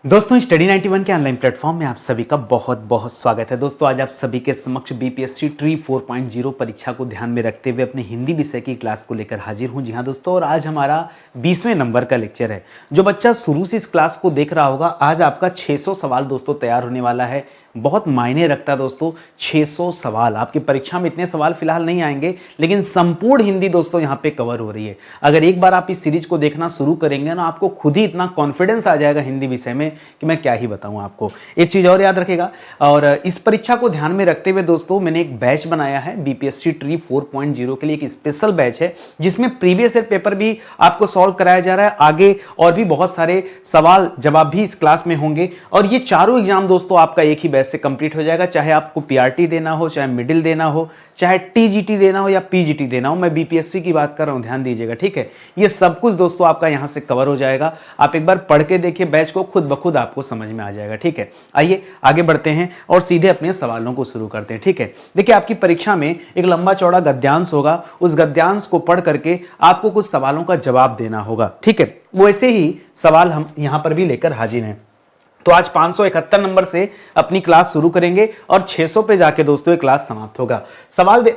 दोस्तों स्टडी 91 के online platform में आप सभी का बहुत बहुत स्वागत है। दोस्तों आज आप सभी के समक्ष बीपीएससी ट्री 4.0 परीक्षा को ध्यान में रखते हुए अपने हिंदी विषय की क्लास को लेकर हाजिर हूं। जी हां दोस्तों, और आज हमारा 20वें नंबर का लेक्चर है। जो बच्चा शुरू से इस क्लास को देख रहा होगा, आज आपका 600 सवाल दोस्तों तैयार होने वाला है। बहुत मायने रखता है दोस्तों 600 सवाल। आपकी परीक्षा में इतने सवाल फिलहाल नहीं आएंगे, लेकिन संपूर्ण हिंदी दोस्तों यहाँ पे कवर हो रही है। अगर एक बार आप इस सीरीज को देखना शुरू करेंगे ना, आपको खुद ही इतना कॉन्फिडेंस आ जाएगा हिंदी विषय में कि मैं क्या ही बताऊं आपको। एक चीज और याद रखेगा, और इस परीक्षा को ध्यान में रखते हुए दोस्तों मैंने एक बैच बनाया है बीपीएससी ट्री 4.0 के लिए। एक स्पेशल बैच है जिसमें प्रीवियस ईयर पेपर भी आपको सॉल्व कराया जा रहा है। आगे और भी बहुत सारे सवाल जवाब भी इस क्लास में होंगे, और ये चारों एग्जाम दोस्तों आपका एक ही बैच से कंप्लीट हो जाएगा। चाहे आपको पीआरटी देना हो, चाहे मिडिल देना हो, चाहे टीजीटी देना हो या पीजीटी देना हो, मैं बीपीएससी की बात कर रहा हूं, ध्यान दीजिएगा, ठीक है। ये सब कुछ दोस्तों आपका यहां से कवर हो जाएगा। आप एक बार पढ़ के देखिए बैच को, खुद ब खुद आपको समझ में आ जाएगा, ठीक है। आइए आगे बढ़ते हैं और सीधे अपने सवालों को शुरू करते हैं, ठीक है। देखिए आपकी परीक्षा में एक लंबा चौड़ा गद्यांश होगा, उस गद्यांश को पढ़ करके आपको कुछ सवालों का जवाब देना होगा, ठीक है। वैसे ही सवाल हम यहां पर भी लेकर हाजिर हैं। तो आज 571 नंबर से अपनी क्लास शुरू करेंगे और 600 पे जाके दोस्तों ये क्लास समाप्त होगा।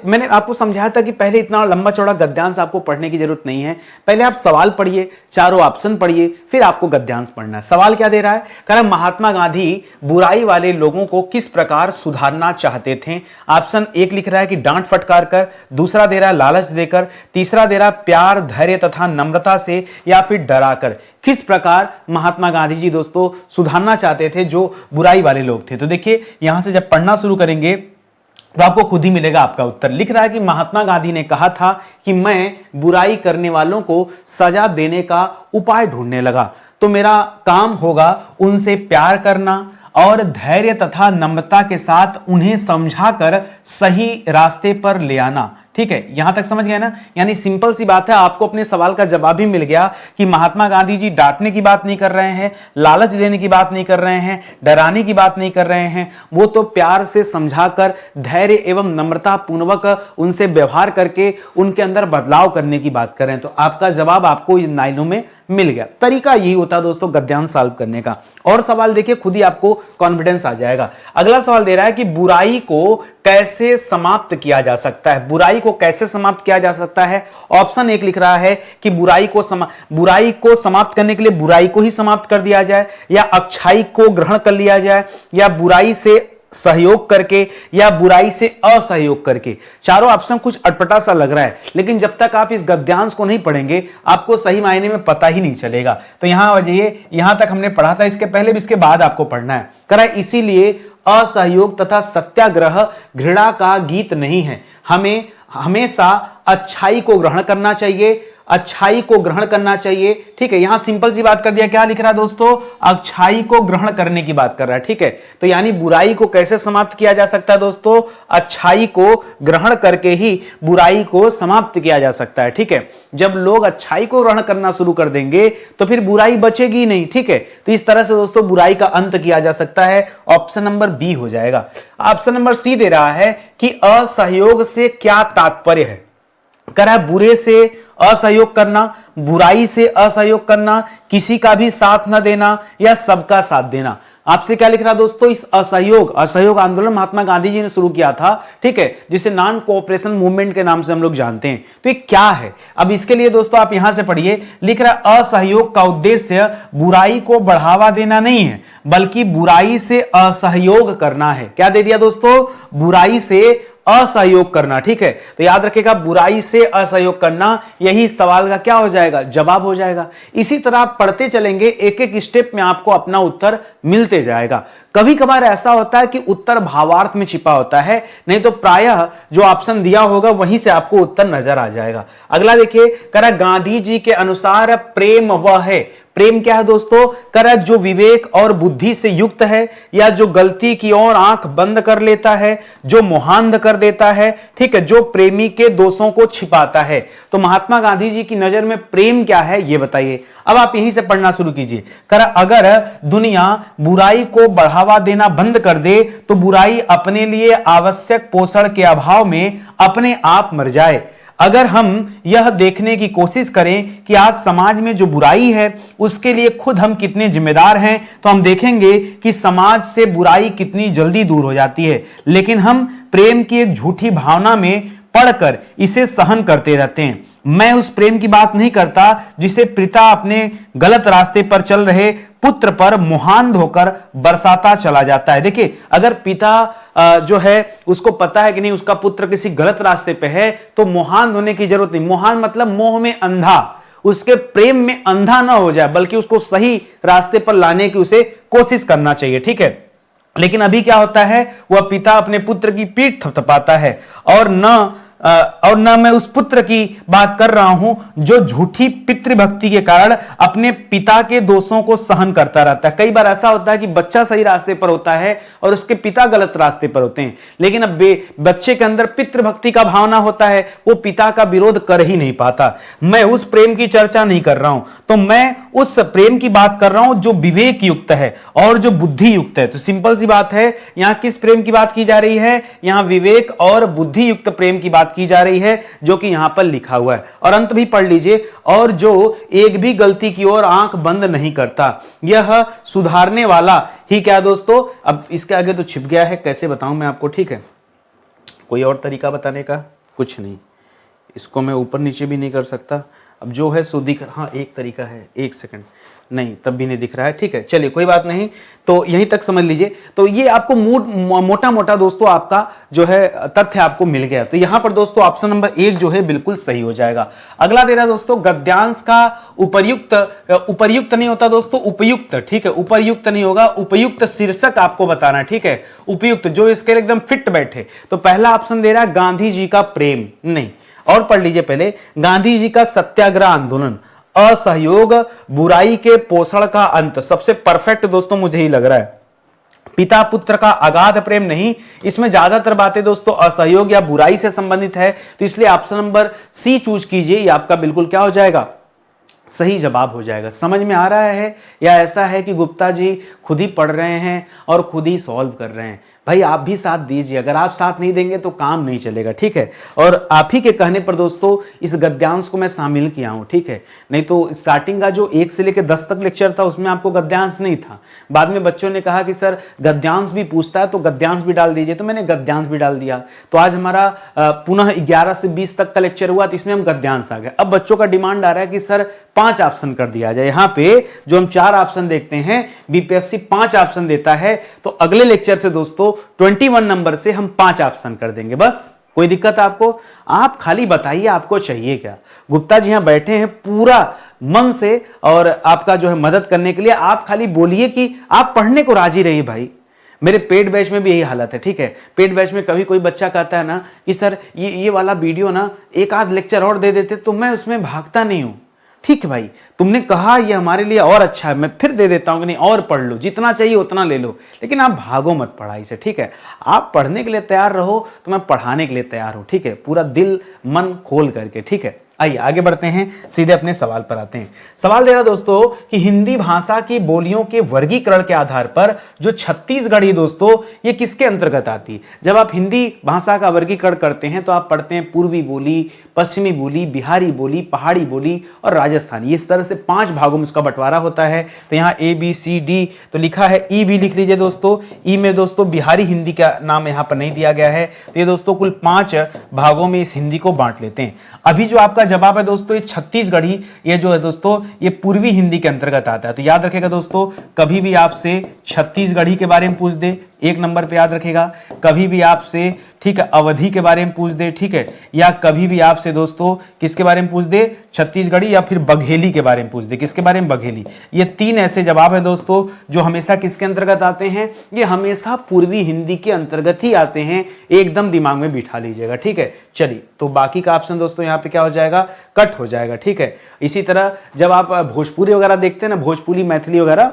मैंने आपको समझाया था कि पहले इतना लंबा चौड़ा गद्यांश आपको पढ़ने की जरूरत नहीं है। पहले आप सवाल पढ़िए, चारों ऑप्शन पढ़िए, फिर आपको गद्यांश पढ़ना है। सवाल क्या दे रहा है, कह रहा महात्मा गांधी बुराई वाले लोगों को किस प्रकार सुधारना चाहते थे। ऑप्शन एक लिख रहा है कि डांट फटकार कर, दूसरा दे रहा है लालच देकर, तीसरा दे रहा है प्यार धैर्य तथा नम्रता से, या फिर डरा कर। किस प्रकार महात्मा गांधी जी दोस्तों सुधारना चाहते थे जो बुराई वाले लोग थे। तो देखिए यहां से जब पढ़ना शुरू करेंगे तो आपको खुद ही मिलेगा आपका उत्तर। लिख रहा है कि महात्मा गांधी ने कहा था कि मैं बुराई करने वालों को सजा देने का उपाय ढूंढने लगा, तो मेरा काम होगा उनसे प्यार करना और धैर्य तथा नम्रता के साथ उन्हें समझाकर सही रास्ते पर ले आना, ठीक है। यहां तक समझ गए ना। यानी सिंपल सी बात है, आपको अपने सवाल का जवाब भी मिल गया कि महात्मा गांधी जी डांटने की बात नहीं कर रहे हैं, लालच देने की बात नहीं कर रहे हैं, डराने की बात नहीं कर रहे हैं। वो तो प्यार से समझाकर धैर्य एवं नम्रता पूर्वक उनसे व्यवहार करके उनके अंदर बदलाव करने की बात कर रहे हैं। तो आपका जवाब आपको इन लाइनों में मिल गया। तरीका यही होता है दोस्तों गद्यांश सॉल्व करने का। और सवाल देखिए, खुद ही आपको कॉन्फिडेंस आ जाएगा। अगला सवाल दे रहा है कि बुराई को कैसे समाप्त किया जा सकता है। बुराई को कैसे समाप्त किया जा सकता है। ऑप्शन एक लिख रहा है कि बुराई को समाप्त करने के लिए बुराई को ही समाप्त कर दिया जाए, या अच्छाई को ग्रहण कर लिया जाए, या बुराई से सहयोग करके, या बुराई से असहयोग करके। चारों ऑप्शन कुछ अटपटा सा लग रहा है, लेकिन जब तक आप इस गद्यांश को नहीं पढ़ेंगे आपको सही मायने में पता ही नहीं चलेगा। तो यहां वजह यहां तक हमने पढ़ा था, इसके पहले भी इसके बाद आपको पढ़ना है। करा इसीलिए असहयोग तथा सत्याग्रह घृणा का गीत नहीं है। हमें हमेशा अच्छाई को ग्रहण करना चाहिए, अच्छाई को ग्रहण करना चाहिए, ठीक है। यहां सिंपल सी बात कर दिया, क्या लिख रहा है दोस्तों, अच्छाई को ग्रहण करने की बात कर रहा है, ठीक है। तो यानी बुराई को कैसे समाप्त किया जा सकता है दोस्तों, अच्छाई को ग्रहण करके ही बुराई को समाप्त किया जा सकता है, ठीक है। जब लोग अच्छाई को ग्रहण करना शुरू कर देंगे तो फिर बुराई बचेगी नहीं, ठीक है। तो इस तरह से दोस्तों बुराई का अंत किया जा सकता है। ऑप्शन नंबर बी हो जाएगा। ऑप्शन नंबर सी दे रहा है कि असहयोग से क्या तात्पर्य है। कह रहा है बुरे से असहयोग करना, बुराई से असहयोग करना, किसी का भी साथ न देना, या सबका साथ देना। आपसे क्या लिख रहा दोस्तों, इस असहयोग आंदोलन महात्मा गांधी जी ने शुरू किया था, ठीक है, जिसे नॉन कोऑपरेशन मूवमेंट के नाम से हम लोग जानते हैं। तो ये क्या है, अब इसके लिए दोस्तों आप यहां से पढ़िए। लिख रहा असहयोग का उद्देश्य बुराई को बढ़ावा देना नहीं है, बल्कि बुराई से असहयोग करना है। क्या दे दिया दोस्तों, बुराई से असहयोग करना, ठीक है। तो याद रखिएगा बुराई से असहयोग करना, यही सवाल का क्या हो जाएगा, जवाब हो जाएगा। इसी तरह आप पढ़ते चलेंगे, एक एक स्टेप में आपको अपना उत्तर मिलते जाएगा। कभी कभार ऐसा होता है कि उत्तर भावार्थ में छिपा होता है, नहीं तो प्रायः जो ऑप्शन दिया होगा वहीं से आपको उत्तर नजर आ जाएगा। अगला देखिए, कह रहा गांधी जी के अनुसार प्रेम वह है। प्रेम क्या है दोस्तों, कह रहा जो विवेक और बुद्धि से युक्त है, या जो गलती की ओर आंख बंद कर लेता है, जो मोहांध कर देता है, ठीक है, जो प्रेमी के दोषों को छिपाता है। तो महात्मा गांधी जी की नजर में प्रेम क्या है ये बताइए। अब आप यहीं से पढ़ना शुरू कीजिए। कह रहा अगर दुनिया बुराई को बढ़ावा देना बंद कर दे तो बुराई अपने लिए आवश्यक पोषण के अभाव में अपने आप मर जाए। अगर हम यह देखने की कोशिश करें कि आज समाज में जो बुराई है उसके लिए खुद हम कितने जिम्मेदार हैं, तो हम देखेंगे कि समाज से बुराई कितनी जल्दी दूर हो जाती है। लेकिन हम प्रेम की एक झूठी भावना में पढ़कर इसे सहन करते रहते हैं। मैं उस प्रेम की बात नहीं करता जिसे पिता अपने गलत रास्ते पर चल रहे पुत्र पर मुहान होकर बरसाता चला जाता है। देखिए, अगर पिता जो है उसको पता है कि नहीं उसका पुत्र किसी गलत रास्ते पे है, तो मुहान होने की जरूरत नहीं। मुहान मतलब मोह में अंधा, उसके प्रेम में अंधा ना हो जाए, बल्कि उसको सही रास्ते पर लाने की उसे कोशिश करना चाहिए। ठीक है, लेकिन अभी क्या होता है, वह पिता अपने पुत्र की पीठ थपथपाता है, और न मैं उस पुत्र की बात कर रहा हूं जो झूठी पितृभक्ति के कारण अपने पिता के दोषों को सहन करता रहता है। कई बार ऐसा होता है कि बच्चा सही रास्ते पर होता है और उसके पिता गलत रास्ते पर होते हैं, लेकिन अब बच्चे के अंदर पितृभक्ति का भावना होता है, वो पिता का विरोध कर ही नहीं पाता। मैं उस प्रेम की चर्चा नहीं कर रहा हूं, तो मैं उस प्रेम की बात कर रहा हूं जो विवेक युक्त है और जो बुद्धि युक्त है। तो सिंपल सी बात है, यहां किस प्रेम की बात की जा रही है, यहां विवेक और बुद्धि युक्त प्रेम की बात की जा रही है, जो कि यहां पर लिखा हुआ है। और अंत भी पढ़ लीजिए, और जो एक भी गलती की ओर आंख बंद नहीं करता, यह सुधारने वाला ही क्या दोस्तों। अब इसके आगे तो छिप गया है, कैसे बताऊं मैं आपको। ठीक है, कोई और तरीका बताने का कुछ नहीं, इसको मैं ऊपर नीचे भी नहीं कर सकता। अब जो है सो दिख, हाँ एक तरीका है, एक सेकंड, नहीं तब भी नहीं दिख रहा है। ठीक है, चलिए कोई बात नहीं, तो यहीं तक समझ लीजिए। तो ये आपको मोटा मोटा दोस्तों आपका जो है तथ्य आपको मिल गया। तो यहां पर दोस्तों ऑप्शन नंबर 1 जो है बिल्कुल सही हो जाएगा। अगला दे रहा दोस्तों, गद्यांश का उपर्युक्त नहीं होता दोस्तों, उपयुक्त। ठीक है, उपर्युक्त नहीं होगा, उपयुक्त शीर्षक आपको बताना है। ठीक है, उपयुक्त जो इसके लिए एकदम फिट बैठे। तो पहला ऑप्शन दे रहा है गांधी जी का प्रेम, नहीं। और पढ़ लीजिए पहले, गांधी जी का सत्याग्रह आंदोलन, असहयोग, बुराई के पोषण का अंत। सबसे परफेक्ट दोस्तों मुझे ही लग रहा है, पिता पुत्र का अगाध प्रेम नहीं, इसमें ज्यादातर बातें दोस्तों असहयोग या बुराई से संबंधित है। तो इसलिए ऑप्शन नंबर सी चूज कीजिए, ये आपका बिल्कुल क्या हो जाएगा, सही जवाब हो जाएगा। समझ में आ रहा है, या ऐसा है कि गुप्ता जी खुद ही पढ़ रहे हैं और खुद ही सॉल्व कर रहे हैं। भाई आप भी साथ दीजिए, अगर आप साथ नहीं देंगे तो काम नहीं चलेगा। ठीक है, और आप ही के कहने पर दोस्तों इस गद्यांश को मैं शामिल किया हूं। ठीक है, नहीं तो स्टार्टिंग का जो 1 से लेकर 10 तक लेक्चर था उसमें आपको गद्यांश नहीं था। बाद में बच्चों ने कहा कि सर गद्यांश भी पूछता है तो गद्यांश भी डाल दीजिए, तो मैंने गद्यांश भी डाल दिया। तो आज हमारा पुनः 11 से 20 तक का लेक्चर हुआ, तो इसमें हम गद्यांश आ गए। अब बच्चों का डिमांड आ रहा है कि सर 5 ऑप्शन कर दिया जाए। यहां पे जो हम 4 ऑप्शन देखते हैं, बीपीएससी 5 ऑप्शन देता है, तो अगले लेक्चर से दोस्तों 21 नंबर से हम 5 ऑप्शन कर देंगे। बस कोई दिक्कत आपको, आप खाली बताइए आपको चाहिए क्या। गुप्ता जी यहां बैठे हैं पूरा मन से और आपका जो है मदद करने के लिए। आप खाली बोलिए कि आप पढ़ने को राजी रहिए। भाई मेरे पेड बैच में भी यही हालत है। ठीक है, पेड बैच में कभी कोई बच्चा कहता है ना कि सर ये वाला वीडियो ना एक आध लेक्चर और दे देते, तो मैं उसमें भागता नहीं हूं। ठीक है भाई, तुमने कहा ये हमारे लिए और अच्छा है, मैं फिर दे देता हूं कि नहीं और पढ़ लो, जितना चाहिए उतना ले लो, लेकिन आप भागो मत पढ़ाई से। ठीक है, आप पढ़ने के लिए तैयार रहो तो मैं पढ़ाने के लिए तैयार हूं। ठीक है, पूरा दिल मन खोल करके। ठीक है, आइए आगे बढ़ते हैं, सीधे अपने सवाल पर आते हैं। सवाल दे रहा दोस्तों कि हिंदी भाषा की बोलियों के वर्गीकरण के आधार पर जो छत्तीसगढ़ी दोस्तों ये किसके अंतर्गत आती है। जब आप हिंदी भाषा का वर्गीकरण करते हैं तो आप पढ़ते हैं पूर्वी बोली, पश्चिमी बोली, बिहारी बोली, पहाड़ी बोली और राजस्थानी। इस तरह से 5 भागों में उसका बंटवारा होता है। तो यहाँ ABCD तो लिखा है, ई भी लिख लीजिए दोस्तों। ई में दोस्तों बिहारी हिंदी का नाम यहाँ पर नहीं दिया गया है। तो ये दोस्तों कुल 5 भागों में इस हिंदी को बांट लेते हैं। अभी जो आपका जवाब है दोस्तों ये छत्तीसगढ़ी, ये जो है दोस्तों ये पूर्वी हिंदी के अंतर्गत आता है। तो याद रखेगा दोस्तों, कभी भी आपसे छत्तीसगढ़ी के बारे में पूछ दे 1 नंबर पे याद रखेगा। कभी भी आपसे ठीक है अवधि के बारे में पूछ दे, ठीक है, या कभी भी आपसे दोस्तों किसके बारे में पूछ दे, छत्तीसगढ़ी, या फिर बघेली के बारे में पूछ दे। किसके बारे में, बघेली। ये 3 ऐसे जवाब है दोस्तों जो हमेशा किसके अंतर्गत आते हैं, ये हमेशा पूर्वी हिंदी के अंतर्गत ही आते हैं। एकदम दिमाग में बिठा लीजिएगा। ठीक है, चलिए तो बाकी का ऑप्शन दोस्तों यहाँ पे क्या हो जाएगा, कट हो जाएगा। ठीक है, इसी तरह जब आप भोजपुरी वगैरह देखते हैं ना, भोजपुरी मैथिली वगैरह,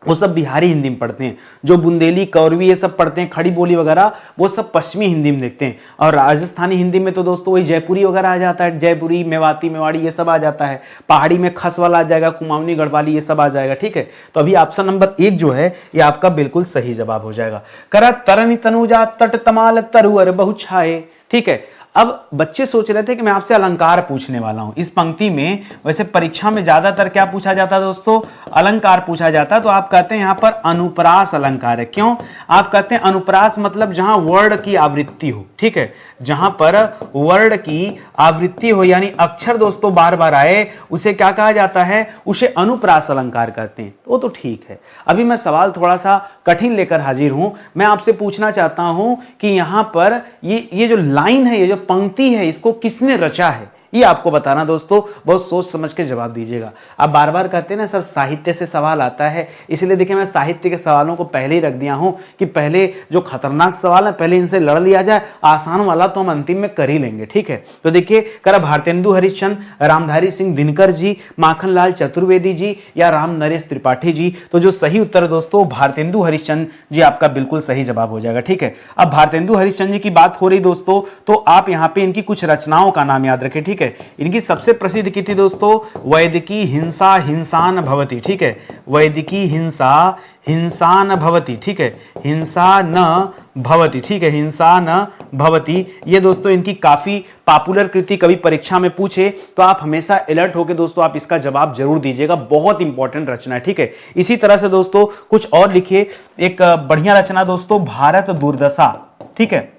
वो सब बिहारी हिंदी में पढ़ते हैं। जो बुंदेली कौरवी ये सब पढ़ते हैं, खड़ी बोली वगैरह, वो सब पश्चिमी हिंदी में देखते हैं। और राजस्थानी हिंदी में तो दोस्तों वही जयपुरी वगैरह आ जाता है, जयपुरी, मेवाती, मेवाड़ी ये सब आ जाता है। पहाड़ी में खस वाला आ जाएगा, कुमाऊनी, गढ़वाली ये सब आ जाएगा। ठीक है, तो अभी ऑप्शन नंबर 1 जो है ये आपका बिल्कुल सही जवाब हो जाएगा। करा तरनी तनुजा तट तमाल तरुअर बहु छाए। ठीक है, अब बच्चे सोच रहे थे कि मैं आपसे अलंकार पूछने वाला हूं इस पंक्ति में। वैसे परीक्षा में ज्यादातर क्या पूछा जाता है दोस्तों, अलंकार पूछा जाता है। तो आप कहते हैं यहां पर अनुप्रास अलंकार है। क्यों आप कहते हैं अनुप्रास, मतलब जहां वर्ण की आवृत्ति हो, ठीक है, जहां पर वर्ण की आवृत्ति हो यानी अक्षर दोस्तों बार बार आए, उसे क्या कहा जाता है, उसे अनुप्रास अलंकार कहते हैं। वो तो ठीक है। अभी मैं सवाल थोड़ा सा कठिन लेकर हाजिर हूं। मैं आपसे पूछना चाहता हूं कि यहां पर ये जो लाइन है, ये जो पंक्ति है, इसको किसने रचा है, ये आपको बताना दोस्तों। बहुत सोच समझ के जवाब दीजिएगा। आप बार बार कहते हैं ना सर साहित्य से सवाल आता है, इसलिए देखिए मैं साहित्य के सवालों को पहले ही रख दिया हूं कि पहले जो खतरनाक सवाल है पहले इनसे लड़ लिया जाए, आसान वाला तो हम अंतिम में कर ही लेंगे, ठीक है। तो देखिए करा भारतेंदु हरिश्चंद्र, रामधारी सिंह दिनकर जी, माखनलाल चतुर्वेदी जी या राम नरेश त्रिपाठी जी। तो जो सही उत्तर दोस्तों भारतेंदु हरिश्चंद्र जी आपका बिल्कुल सही जवाब हो जाएगा, ठीक है। अब भारतेंदु हरिश्चंद्र जी की बात हो रही दोस्तों, तो आप यहां पे इनकी कुछ रचनाओं का नाम याद रखें, ठीक है। इनकी सबसे प्रसिद्ध की थी दोस्तों वैदिकी हिंसा हिंसान भवति, ठीक है, वैदिकी हिंसा हिंसान भवति, ठीक है, हिंसा न भवति, ठीक है, हिंसा न भवति। ये दोस्तों इनकी काफी पॉपुलर कृति, कभी परीक्षा में पूछे तो आप हमेशा अलर्ट होकर दोस्तों आप इसका जवाब जरूर दीजिएगा, बहुत इंपॉर्टेंट रचना है, ठीक है। इसी तरह से दोस्तों कुछ और लिखिए। एक बढ़िया रचना दोस्तों भारत दुर्दशा, ठीक है,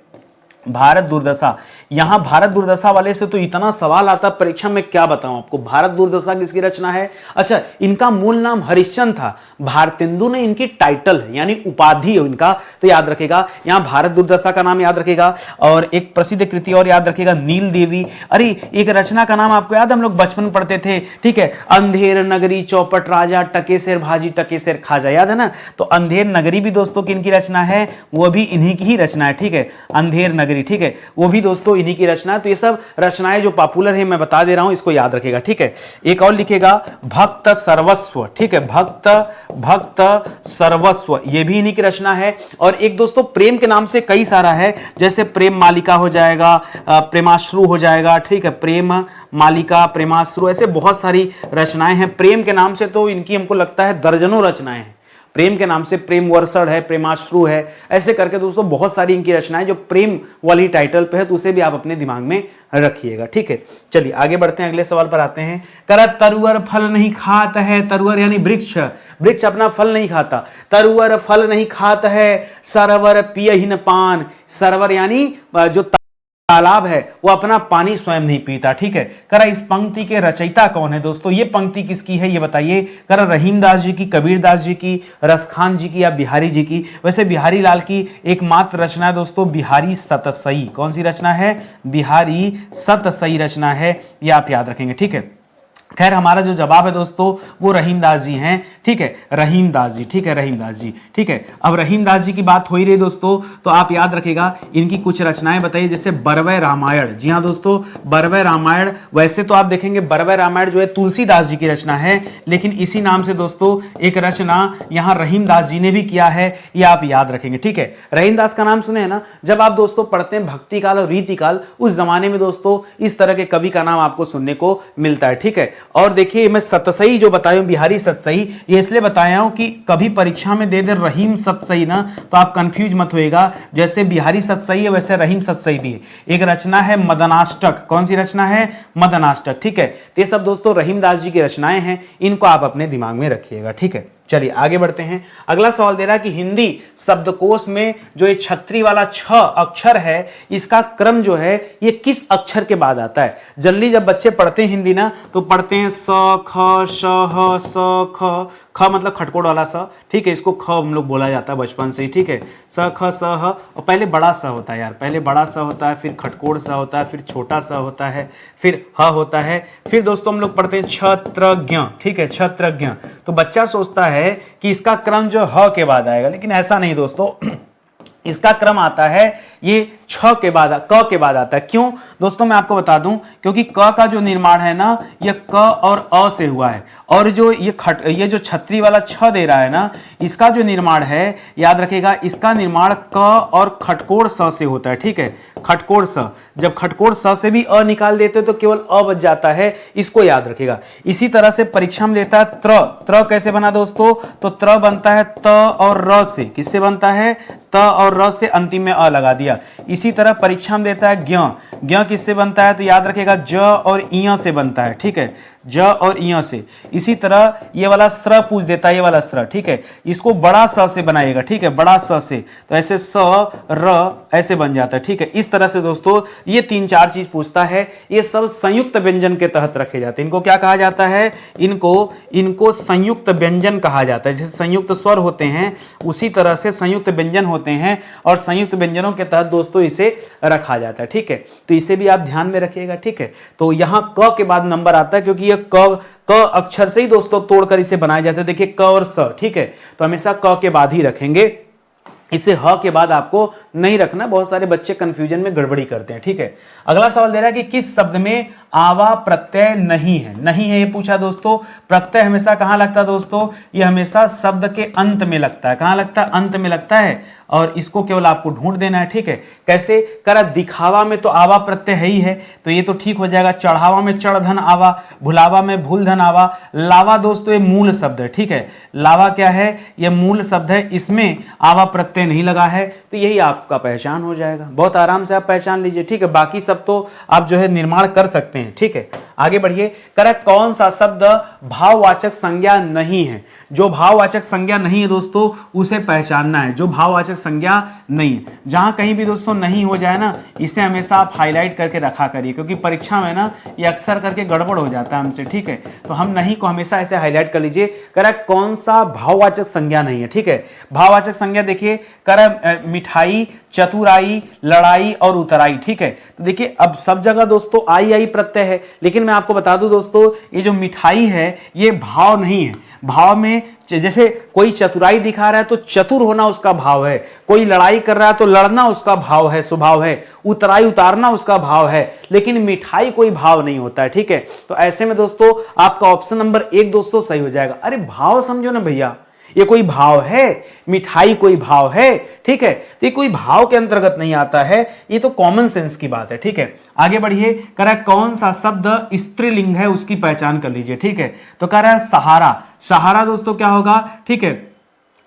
भारत दुर्दशा। यहां भारत दुर्दशा वाले से तो इतना सवाल आता परीक्षा में, क्या बताऊं आपको। भारत दुर्दशा किसकी रचना है, अच्छा इनका मूल नाम हरिश्चंद्र था, भारतेंदु ने इनकी टाइटल है यानी उपाधि है इनका, तो याद रखेगा यहां भारत दुर्दशा का नाम याद रखेगा। और एक प्रसिद्ध कृति और याद रखेगा नील देवी। अरे एक रचना का नाम आपको याद है, हम लोग बचपन पढ़ते थे, ठीक है, अंधेर नगरी चौपट राजा टकेसर भाजी टकेसर खाजा, याद है ना। तो अंधेर नगरी भी दोस्तों किनकी रचना है, वो भी इन्हीं की ही रचना है, ठीक है, अंधेर नगरी, ठीक है, वो भी दोस्तों इन्हीं की रचना है। तो ये सब रचनाएं जो पॉपुलर है मैं बता दे रहा हूं, इसको याद रखेगा, ठीक है। एक और लिखेगा भक्त सर्वस्व, ठीक है, भक्त सर्वस्व, ये भी इन्हीं की रचना है। और एक दोस्तों प्रेम के नाम से कई सारा है, जैसे प्रेम मालिका हो जाएगा, प्रेमाश्रु हो जाएगा, ठीक है, प्रेम मालिका प्रेमाश्रु, ऐसे बहुत सारी रचनाएं हैं प्रेम के नाम से। तो इनकी हमको लगता है दर्जनों रचनाएं हैं प्रेम के नाम से, प्रेम वर्षण है, प्रेमाश्रु है, ऐसे करके दोस्तों बहुत सारी इनकी रचनाएं जो प्रेम वाली टाइटल पे है, तो उसे भी आप अपने दिमाग में रखिएगा, ठीक है। चलिए आगे बढ़ते हैं, अगले सवाल पर आते हैं। करा तरुअर फल नहीं खाता है, तरुअर यानी वृक्ष, वृक्ष अपना फल नहीं खाता, तरुअर फल नहीं खाता है, सरवर पियहिन पान, सरवर यानी जो तालाब है वो अपना पानी स्वयं नहीं पीता, ठीक है। करा इस पंक्ति के रचयिता कौन है दोस्तों, ये पंक्ति किसकी है ये बताइए। करा रहीमदास जी की, कबीरदास जी की, रसखान जी की या बिहारी जी की। वैसे बिहारी लाल की एकमात्र रचना है दोस्तों बिहारी सतसई। कौन सी रचना है, बिहारी सतसई रचना है, ये आप याद रखेंगे, ठीक है। खैर हमारा जो जवाब है दोस्तों वो रहीमदास जी हैं, ठीक है, रहीमदास जी, ठीक है, रहीमदास जी, ठीक है। अब रहीमदास जी की बात हो ही रही दोस्तों, तो आप याद रखेगा इनकी कुछ रचनाएं बताइए, जैसे बरवै रामायण। जी हाँ दोस्तों, बरवै रामायण, वैसे तो आप देखेंगे बरवै रामायण जो है तुलसीदास जी की रचना है, लेकिन इसी नाम से दोस्तों एक रचना यहाँ रहीमदास जी ने भी किया है, ये आप याद रखेंगे, ठीक है। रहीमदास का नाम सुने हैं ना, जब आप दोस्तों पढ़ते हैं भक्ति काल और रीति काल, उस जमाने में दोस्तों इस तरह के कवि का नाम आपको सुनने को मिलता है, ठीक है। और देखिए मैं सतसई जो बताया हूं, बिहारी सतसई, ये इसलिए बताया हूं कि कभी परीक्षा में दे दे रहीम सतसई ना, तो आप कंफ्यूज मत होएगा। जैसे बिहारी सतसई है वैसे रहीम सतसई भी है। एक रचना है मदनाष्टक, कौन सी रचना है, मदनाष्टक, ठीक है। तो ये सब दोस्तों रहीमदास जी की रचनाएं हैं, इनको आप अपने दिमाग में रखिएगा, ठीक है। चलिए आगे बढ़ते हैं। अगला सवाल दे रहा है कि हिंदी शब्दकोश में जो ये छत्री वाला छ अक्षर है, इसका क्रम जो है ये किस अक्षर के बाद आता है। जनरली जब बच्चे पढ़ते हैं हिंदी ना, तो पढ़ते हैं स ख श ह स ख, ख मतलब खटकोड़ वाला स, ठीक है, इसको ख हम लोग बोला जाता है बचपन से ही, ठीक है, स ख स ह। और पहले बड़ा स होता है यार, पहले बड़ा स होता है, फिर खटकोड़ स होता है, फिर छोटा स होता है, फिर ह होता है, फिर दोस्तों हम लोग पढ़ते हैं छत्रज्ञ, ठीक है, छत्रज्ञ। तो बच्चा सोचता है कि इसका क्रम जो ह के बाद आएगा, लेकिन ऐसा नहीं दोस्तों, इसका क्रम आता है ये छ के बाद, क के बाद आता है। क्यों दोस्तों मैं आपको बता दूं, क्योंकि क का जो निर्माण है ना ये क और अ से हुआ है, और जो ये जो छत्री वाला छ दे रहा है ना, इसका जो निर्माण है याद रखेगा, इसका निर्माण क और खटकोड़ स से होता है, ठीक है, खटकोड़ स। जब खटकोड़ स से भी अ निकाल देते हो तो केवल अ बच जाता है, इसको याद रखेगा। इसी तरह से परीक्षा में लेता है त्र, त्र कैसे बना दोस्तों, तो त्र बनता है त और र से, किससे बनता है, त और र से, अंतिम में अ लगा दिया। इसी तरह परीक्षा में देता है ज्ञ, ज्ञ किससे बनता है? तो याद रखिएगा ज और इय से बनता है, ठीक है, ज और इय से। इसी तरह ये वाला स्र पूछ देता है, ये वाला स्र, ठीक है, इसको बड़ा स से बनाइएगा, ठीक है, बड़ा स से, तो ऐसे स र ऐसे बन जाता है, ठीक है। इस तरह से दोस्तों ये 3-4 चीज पूछता है, ये सब संयुक्त व्यंजन के तहत रखे जाते हैं। इनको क्या कहा जाता है? इनको संयुक्त व्यंजन कहा जाता है। जैसे संयुक्त स्वर होते हैं उसी तरह से संयुक्त व्यंजन होते हैं, और संयुक्त व्यंजनों के तहत दोस्तों इसे रखा जाता है, ठीक है। तो इसे भी आप ध्यान में रखिएगा, ठीक है। तो यहां क के बाद नंबर आता है, क्योंकि ये क अक्षर से ही दोस्तों तोड़कर इसे बनाया जाता है। देखिए क और स, ठीक है, तो हमेशा क के बाद ही रखेंगे, इसे ह के बाद आपको नहीं रखना। बहुत सारे बच्चे कंफ्यूजन में गड़बड़ी करते हैं, ठीक है। अगला सवाल दे रहा है कि किस शब्द में आवा प्रत्यय नहीं है? नहीं है ये पूछा दोस्तों। प्रत्यय हमेशा कहां लगता है दोस्तों? ये हमेशा शब्द के अंत में लगता है। कहां लगता है? अंत में लगता है, और इसको केवल आपको ढूंढ देना है, ठीक है। कैसे करा? दिखावा में तो आवा प्रत्यय है ही है, तो ये तो ठीक हो जाएगा। चढ़ावा में चढ़ धन आवा, भुलावा में भूल धन आवा। लावा दोस्तों ये मूल शब्द है, ठीक है, लावा क्या है? ये मूल शब्द है, इसमें आवा प्रत्यय नहीं लगा है, तो यही आपका पहचान हो जाएगा। बहुत आराम से आप पहचान लीजिए, ठीक है। बाकी सब तो आप जो है निर्माण कर सकते हैं, ठीक है। आगे बढ़िए, करेक्ट कौन सा शब्द भाववाचक संज्ञा नहीं है? जो भाववाचक संज्ञा नहीं है दोस्तों उसे पहचानना है, जो भाववाचक संज्ञा नहीं है। जहां कहीं भी दोस्तों नहीं हो जाए ना, इसे हमेशा आप हाईलाइट करके रखा करिए, क्योंकि परीक्षा में ना ये अक्सर करके गड़बड़ हो जाता है हमसे, ठीक है। तो हम नहीं को हमेशा ऐसे हाईलाइट कर लीजिए। करेक्ट कौन सा भाववाचक संज्ञा नहीं है, ठीक है। भाववाचक संज्ञा देखिए, करेक्ट मिठाई, चतुराई, लड़ाई और उतराई, ठीक है। तो देखिए अब सब जगह दोस्तों आई आई प्रत्यय है, लेकिन मैं आपको बता दूं दोस्तों, ये जो मिठाई है ये भाव नहीं है। भाव में जैसे कोई चतुराई दिखा रहा है तो चतुर होना उसका भाव है, कोई लड़ाई कर रहा है तो लड़ना उसका भाव है, स्वभाव है, उतराई उतारना उसका भाव है, लेकिन मिठाई कोई भाव नहीं होता है, ठीक है। तो ऐसे में दोस्तों आपका ऑप्शन नंबर 1 दोस्तों सही हो जाएगा। अरे भाव समझो ना भैया, ये कोई भाव है? मिठाई कोई भाव है? ठीक है, तो ये कोई भाव के अंतर्गत नहीं आता है, ये तो कॉमन सेंस की बात है, ठीक है। आगे बढ़िए, कह रहा है कौन सा शब्द स्त्रीलिंग है उसकी पहचान कर लीजिए, ठीक है। तो कह रहा है सहारा। सहारा दोस्तों क्या होगा? ठीक है,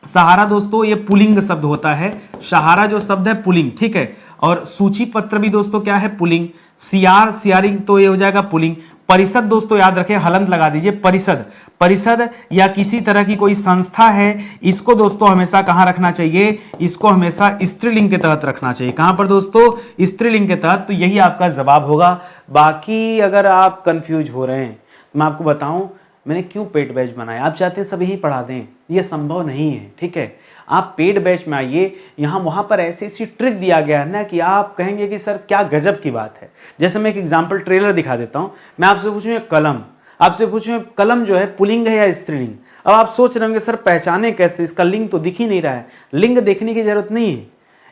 सहारा दोस्तों ये पुलिंग शब्द होता है। सहारा जो शब्द है पुलिंग, ठीक है। और सूची पत्र भी दोस्तों क्या है? पुलिंग। सियार, सियारिंग, तो ये हो जाएगा पुलिंग। परिषद दोस्तों याद रखें, हलंत लगा दीजिए, परिषद। परिषद या किसी तरह की कोई संस्था है, इसको दोस्तों हमेशा कहां रखना चाहिए? इसको हमेशा स्त्रीलिंग के तहत रखना चाहिए। कहां पर दोस्तों? स्त्रीलिंग के तहत। तो यही आपका जवाब होगा। बाकी अगर आप कंफ्यूज हो रहे हैं, मैं आपको बताऊं मैंने क्यों पेड बैच बनाया। आप चाहते हैं सभी ही पढ़ा दें, ये संभव नहीं है, ठीक है। आप पेड बैच में आइए, यहाँ वहाँ पर ऐसी ऐसी ट्रिक दिया गया है ना कि आप कहेंगे कि सर क्या गजब की बात है। जैसे मैं एक एग्जाम्पल ट्रेलर दिखा देता हूँ। मैं आपसे पूछूँ कलम, आपसे पूछूँ कलम जो है पुलिंग है या स्त्रीलिंग। अब आप सोच रहे होंगे सर पहचाने कैसे, इसका लिंग तो दिख ही नहीं रहा है। लिंग देखने की जरूरत नहीं है,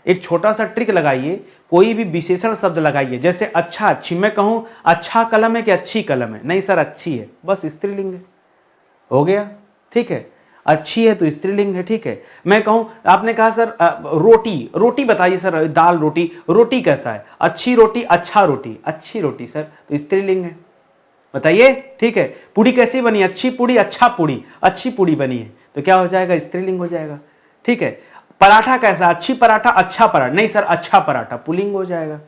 एक छोटा सा ट्रिक लगाइए, कोई भी विशेषण शब्द लगाइए। जैसे अच्छा, अच्छी, मैं कहूं अच्छा कलम है कि अच्छी कलम है? नहीं सर अच्छी है, बस स्त्रीलिंग है, हो गया, ठीक है। अच्छी है तो स्त्रीलिंग है, ठीक है। मैं कहूं, आपने कहा सर रोटी, रोटी बताइए सर, दाल रोटी, रोटी कैसा है? अच्छी रोटी, अच्छा रोटी, अच्छी रोटी सर, तो स्त्रीलिंग है, बताइए, ठीक है। पूड़ी कैसी बनी? अच्छी पूड़ी, अच्छा पूड़ी, अच्छी पूड़ी बनी है, तो क्या हो जाएगा? स्त्रीलिंग हो जाएगा, ठीक है। पराठा कैसा? अच्छी पराठा, अच्छा पराठा, नहीं सर अच्छा पराठा, पुलिंग हो जाएगा।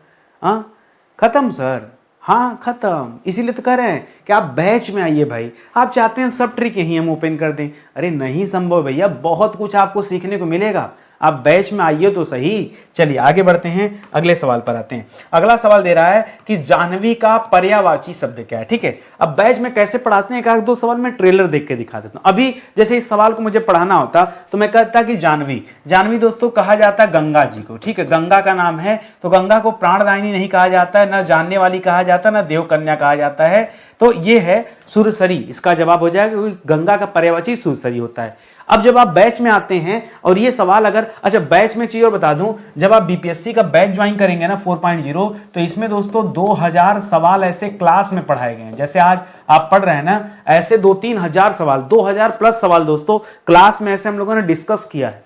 हाँ खत्म सर, हाँ खत्म। इसीलिए तो कह रहे हैं कि आप बैच में आइए भाई। आप चाहते हैं सब ट्रिक यही हम ओपन कर दें? अरे नहीं संभव भैया, बहुत कुछ आपको सीखने को मिलेगा। आप बैच में आइए तो सही। चलिए आगे बढ़ते हैं, अगले सवाल पर आते हैं। अगला सवाल दे रहा है कि जाह्नवी का पर्यायवाची शब्द क्या है, ठीक है। अब बैच में कैसे पढ़ाते हैं, एक दो सवाल मैं ट्रेलर देख के दिखा देता हूं। अभी जैसे इस सवाल को मुझे पढ़ाना होता तो मैं कहता कि जाह्नवी, जाह्नवी दोस्तों कहा जाता है गंगा जी को, ठीक है। गंगा का नाम है, तो गंगा को प्राणदायिनी नहीं कहा जाता है, ना जानने वाली कहा जाता है, ना देवकन्या कहा जाता है। तो ये है सुरसरी, इसका जवाब हो जाएगा, क्योंकि गंगा का पर्यायवाची सुरसरी होता है। अब जब आप बैच में आते हैं और ये सवाल अगर, अच्छा बैच में चीज और बता दूं, जब आप बीपीएससी का बैच ज्वाइन करेंगे ना 4.0, तो इसमें दोस्तों 2000 सवाल ऐसे क्लास में पढ़ाए गए हैं। जैसे आज आप पढ़ रहे हैं ना, ऐसे 2-3 हजार सवाल, 2000 प्लस सवाल दोस्तों क्लास में ऐसे हम लोगों ने डिस्कस किया है,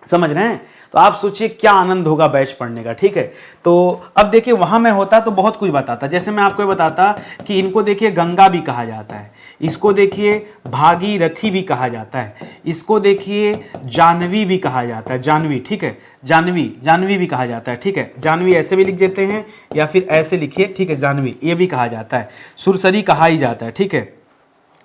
समझ रहे हैं। तो आप सोचिए क्या आनंद होगा बैच पढ़ने का, ठीक है। तो अब देखिए वहां मैं होता तो बहुत कुछ बताता। जैसे मैं आपको बताता कि इनको देखिए गंगा भी कहा जाता है, इसको देखिए भागीरथी भी कहा जाता है, इसको देखिए जानवी भी कहा जाता है, जानवी, ठीक है, जानवी, जानवी भी कहा जाता है, ठीक है, जानवी ऐसे भी लिख देते हैं या फिर ऐसे लिखिए, ठीक है, जानवी ये भी कहा जाता है, सुरसरी कहा ही जाता है, ठीक है।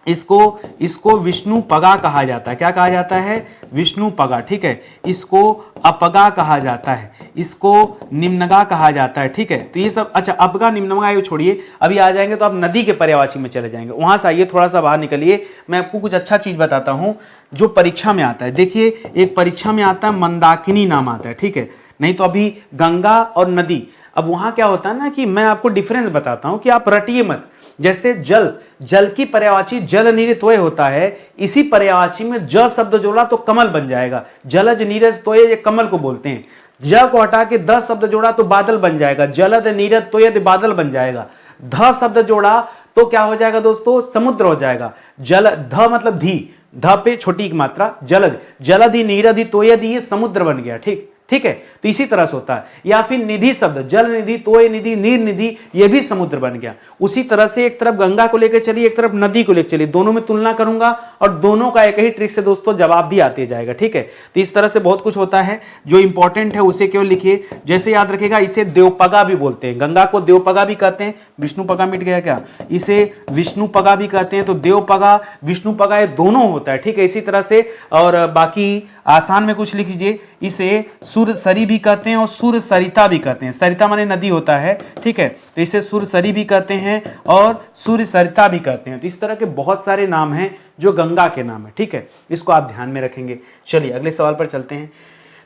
इसको विष्णु पगा कहा जाता है, क्या कहा जाता है, विष्णु पगा, ठीक है। इसको अपगा कहा जाता है, इसको निम्नगा कहा जाता है, ठीक है। तो ये सब, अच्छा अपगा निम्नगा ये छोड़िए, अभी आ जाएंगे तो आप नदी के पर्यायवाची में चले जाएंगे, वहां से आइए थोड़ा सा बाहर निकलिए, मैं आपको कुछ अच्छा चीज बताता हूं जो परीक्षा में आता है। देखिए एक परीक्षा में आता है मंदाकिनी नाम आता है, ठीक है, नहीं तो अभी गंगा और नदी, अब वहां क्या होता है ना कि मैं आपको डिफरेंस बताता हूं कि आप रटिए मत। जैसे जल, जल की पर्यायवाची जल नीर तोय होता है, इसी पर्यायवाची में ज शब्द जोड़ा तो कमल बन जाएगा, जलज नीरज तोय ये कमल को बोलते हैं। ज को हटा के द शब्द जोड़ा तो बादल बन जाएगा, जलद नीरज तोय बादल बन जाएगा। ध शब्द जोड़ा तो क्या हो जाएगा दोस्तों, समुद्र हो जाएगा। जल, ध मतलब धी, ध पे छोटी की मात्रा, जलद, जलधि नीरधि तोयधि ये समुद्र बन गया, ठीक, ठीक है। तो इसी तरह से होता है। या फिर निधि शब्द, जल निधि, तोय निधि, नीर निधि, ये भी समुद्र बन गया। उसी तरह से एक तरफ गंगा को लेकर चलिए, एक तरफ नदी को लेकर चलिए, दोनों में तुलना करूंगा और दोनों का एक ही ट्रिक से दोस्तों जवाब भी आते जाएगा, ठीक है। तो इस तरह से बहुत कुछ होता है, जो इंपॉर्टेंट है उसे केवल लिखिए। जैसे याद रखेगा, इसे देवपगा भी बोलते हैं, गंगा को देवपगा भी कहते हैं, विष्णुपगा मिट गया क्या, इसे विष्णुपगा भी कहते हैं। तो देवपगा विष्णुपगा ये दोनों होता है, ठीक है। इसी तरह से और बाकी आसान में कुछ लिख लीजिए, इसे सुरसरी भी कहते हैं और सुरसरिता भी कहते हैं। सरिता माने नदी होता है, ठीक है, तो इसे सुरसरी भी कहते हैं और सुरसरिता भी कहते हैं। तो इस तरह के बहुत सारे नाम हैं जो गंगा के नाम है, ठीक है, इसको आप ध्यान में रखेंगे। चलिए अगले सवाल पर चलते हैं।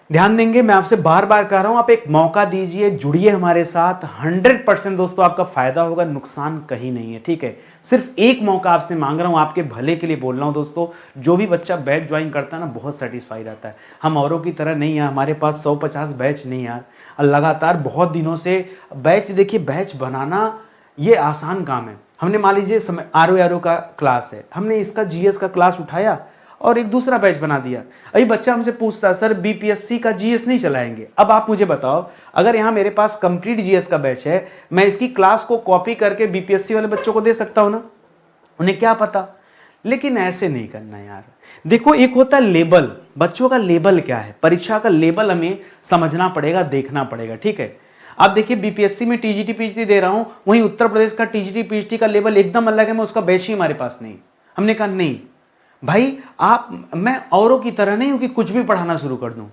ध्यान देंगे, मैं आपसे बार बार कह रहा हूं, आप एक मौका दीजिए, जुड़िए हमारे साथ, 100% दोस्तों आपका फायदा होगा, नुकसान कहीं नहीं है, ठीक है। सिर्फ एक मौका आपसे मांग रहा हूं, आपके भले के लिए बोल रहा हूं दोस्तों। जो भी बच्चा बैच ज्वाइन करता है ना, बहुत सेटिस्फाई रहता है। हम औरों की तरह नहीं है, हमारे पास 150 बैच नहीं यार, लगातार बहुत दिनों से बैच। देखिए बैच बनाना ये आसान काम है। हमने मान लीजिए आरओ का क्लास है, हमने इसका जीएस का क्लास उठाया और एक दूसरा बैच बना दिया। अभी बच्चा हमसे पूछता है सर बीपीएससी का जीएस नहीं चलाएंगे। अब आप मुझे बताओ, अगर यहाँ मेरे पास कंप्लीट जीएस का बैच है, मैं इसकी क्लास को कॉपी करके बीपीएससी वाले बच्चों को दे सकता हूं ना, उन्हें क्या पता। लेकिन ऐसे नहीं करना यार। देखो एक होता है लेबल, बच्चों का लेबल क्या है, परीक्षा का लेबल हमें समझना पड़ेगा, देखना पड़ेगा, ठीक है। अब देखिए बीपीएससी में टीजीटी पीएचडी दे रहा हूं, वहीं उत्तर प्रदेश का टीजीटी पीएचडी का लेवल एकदम अलग है, मैं उसका बैच ही हमारे पास नहीं। हमने कहा नहीं भाई, मैं औरों की तरह नहीं हूं कि कुछ भी पढ़ाना शुरू कर दूं।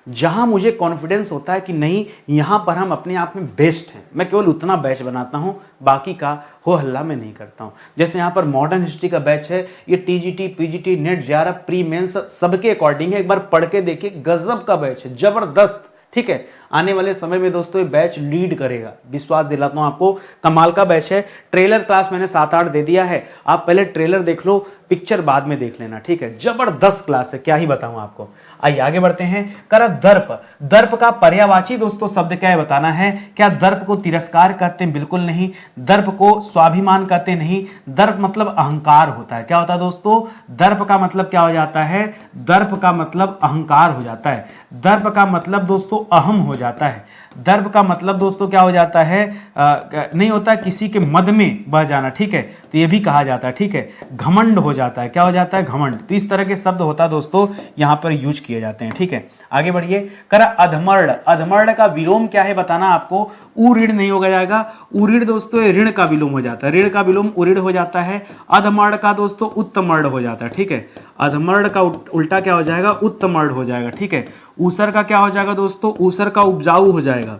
जहां मुझे कॉन्फिडेंस होता है कि नहीं यहां पर हम अपने आप में बेस्ट हैं, मैं केवल उतना बैच बनाता हूं, बाकी का हो हल्ला मैं नहीं करता हूं। जैसे यहां पर मॉडर्न हिस्ट्री का बैच है, ये TGT PGT NET JRF pre mains सबके अकॉर्डिंग है, एक बार पढ़ के देखिए, गजब का बैच है, जबरदस्त, ठीक है। आने वाले समय में दोस्तों ये बैच लीड करेगा, विश्वास दिलाता हूं आपको, कमाल का बैच है। ट्रेलर क्लास मैंने 7-8 दे दिया है, आप पहले ट्रेलर देख लो, पिक्चर बाद में देख लेना, ठीक है। जबरदस्त क्लास है, क्या ही बताऊं आपको। आइए आगे बढ़ते हैं। कर दर्प, दर्प का पर्यायवाची दोस्तों शब्द क्या है बताना है। क्या दर्प को तिरस्कार कहते हैं, बिल्कुल नहीं। दर्प को स्वाभिमान कहते नहीं। दर्प मतलब अहंकार होता है। क्या होता है दोस्तों, दर्प का मतलब क्या हो जाता है, दर्प का मतलब अहंकार हो जाता है। दर्प का मतलब दोस्तों अहम हो जाता है। दर्प का मतलब दोस्तों क्या हो जाता है, नहीं होता किसी के मद में बह जाना, ठीक है, तो ये भी कहा जाता है, ठीक है। घमंड हो जाता है, क्या हो जाता है, घमंड। तो इस तरह के शब्द होता है दोस्तों, यहां पर यूज किए जाते हैं, ठीक है। आगे बढ़िए। कर अधमर्ड, अधमर्ड का विलोम क्या है बताना आपको। उऋण नहीं होगा जाएगा, उऋण दोस्तों ऋण का विलोम हो जाता है, ऋण का विलोम उऋण हो जाता है। अधमर्ड का दोस्तों उत्तमर्ड हो जाता है, ठीक है। अधमर्ड का उल्टा क्या हो जाएगा, उत्तमर्ड हो जाएगा, ठीक है। ऊसर का क्या हो जाएगा दोस्तों, ऊसर का उपजाऊ हो जाएगा,